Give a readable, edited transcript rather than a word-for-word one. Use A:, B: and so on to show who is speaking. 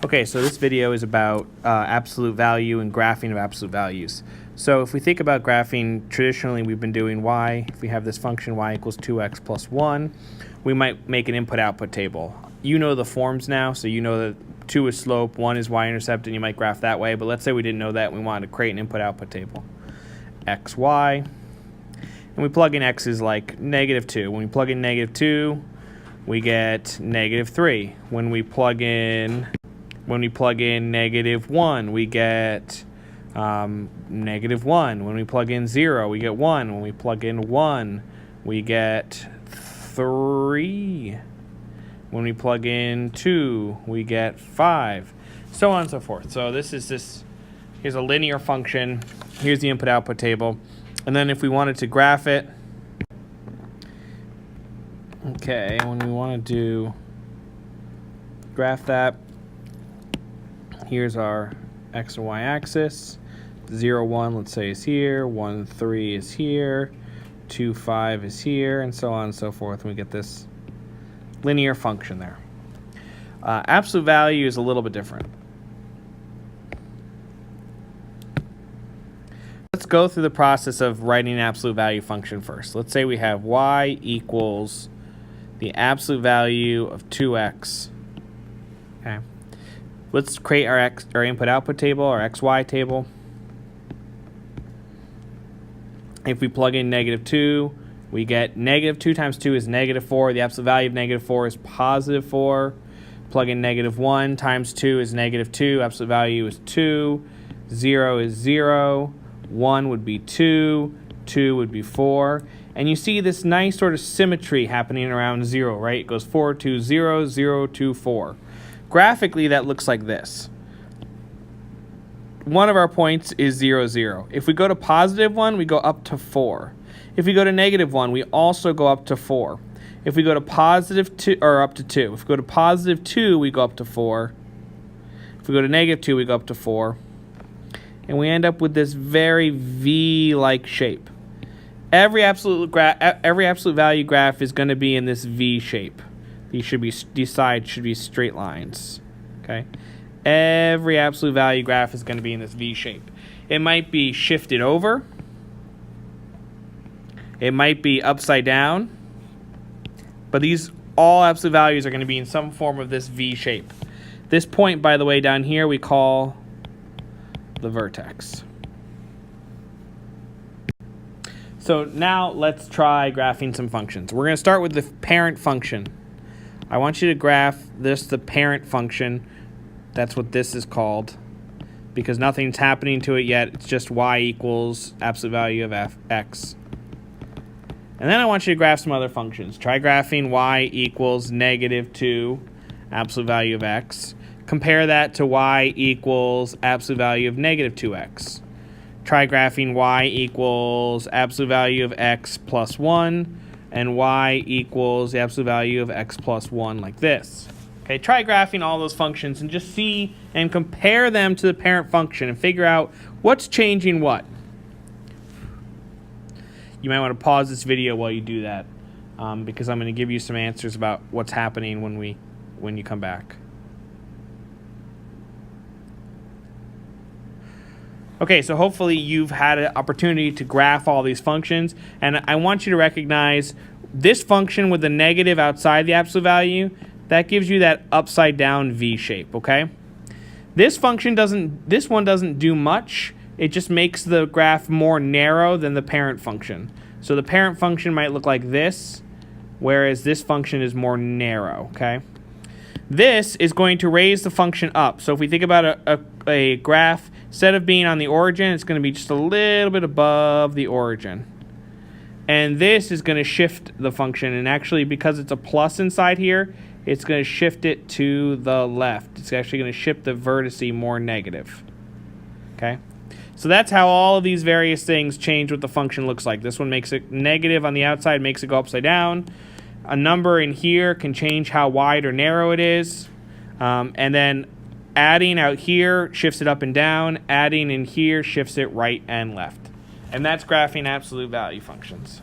A: Okay, so this video is about absolute value and graphing of absolute values. So if we think about graphing, traditionally we've been doing y. If we have this function y equals 2x plus 1, we might make an input-output table. You know the forms now, so you know that 2 is slope, 1 is y-intercept, and you might graph that way. But let's say we didn't know that and we wanted to create an input-output table. X, y, and we plug in x is like -2. When we plug in -2, we get -3. When we plug in -1, we get -1. When we plug in 0, we get 1. When we plug in 1, we get 3. When we plug in 2, we get 5. So on and so forth. So here's a linear function. Here's the input-output table. And then if we wanted to graph it, okay, when we want to graph that, here's our x and y axis. 0, 1, let's say, is here. 1, 3 is here. 2, 5 is here, and so on and so forth. And we get this linear function there. Absolute value is a little bit different. Let's go through the process of writing an absolute value function first. Let's say we have y equals the absolute value of 2x. Okay. Let's create our input-output table, our xy table. If we plug in -2, we get -2 times 2 is -4. The absolute value of -4 is +4. Plug in -1 times 2 is -2. Absolute value is 2. 0 is 0. 1 would be 2. 2 would be 4. And you see this nice sort of symmetry happening around 0, right? It goes 4, 2, 0, 0, 2, 4. Graphically, that looks like this. One of our points is 0, 0. If we go to +1, we go up to 4. If we go to -1, we also go up to 4. If we go to +2, or up to 2. If we go to +2, we go up to 4. If we go to -2, we go up to 4. And we end up with this very V-like shape. Every absolute value graph is going to be in this V shape. These sides should be straight lines. Okay. Every absolute value graph is going to be in this V shape. It might be shifted over. It might be upside down. But all absolute values are going to be in some form of this V shape. This point, by the way, down here we call the vertex. So now let's try graphing some functions. We're going to start with the parent function. I want you to graph the parent function. That's what this is called, because nothing's happening to it yet. It's just y equals absolute value of x. And then I want you to graph some other functions. Try graphing y equals -2 absolute value of x. Compare that to y equals absolute value of -2x. Try graphing y equals absolute value of x plus 1 and y equals the absolute value of x plus 1 like this. Okay, try graphing all those functions and just see and compare them to the parent function and figure out what's changing what. You might want to pause this video while you do that because I'm going to give you some answers about what's happening when you come back. Okay, so hopefully you've had an opportunity to graph all these functions, and I want you to recognize this function with the negative outside the absolute value, that gives you that upside down V shape, okay? This one doesn't do much. It just makes the graph more narrow than the parent function. So the parent function might look like this, whereas this function is more narrow, okay? This is going to raise the function up. So if we think about a graph, instead of being on the origin, it's going to be just a little bit above the origin. And this is going to shift the function. And actually, because it's a plus inside here, it's going to shift it to the left. It's actually going to shift the vertice more negative. Okay? So that's how all of these various things change what the function looks like. This one makes it negative on the outside, makes it go upside down. A number in here can change how wide or narrow it is. And then adding out here shifts it up and down. Adding in here shifts it right and left. And that's graphing absolute value functions.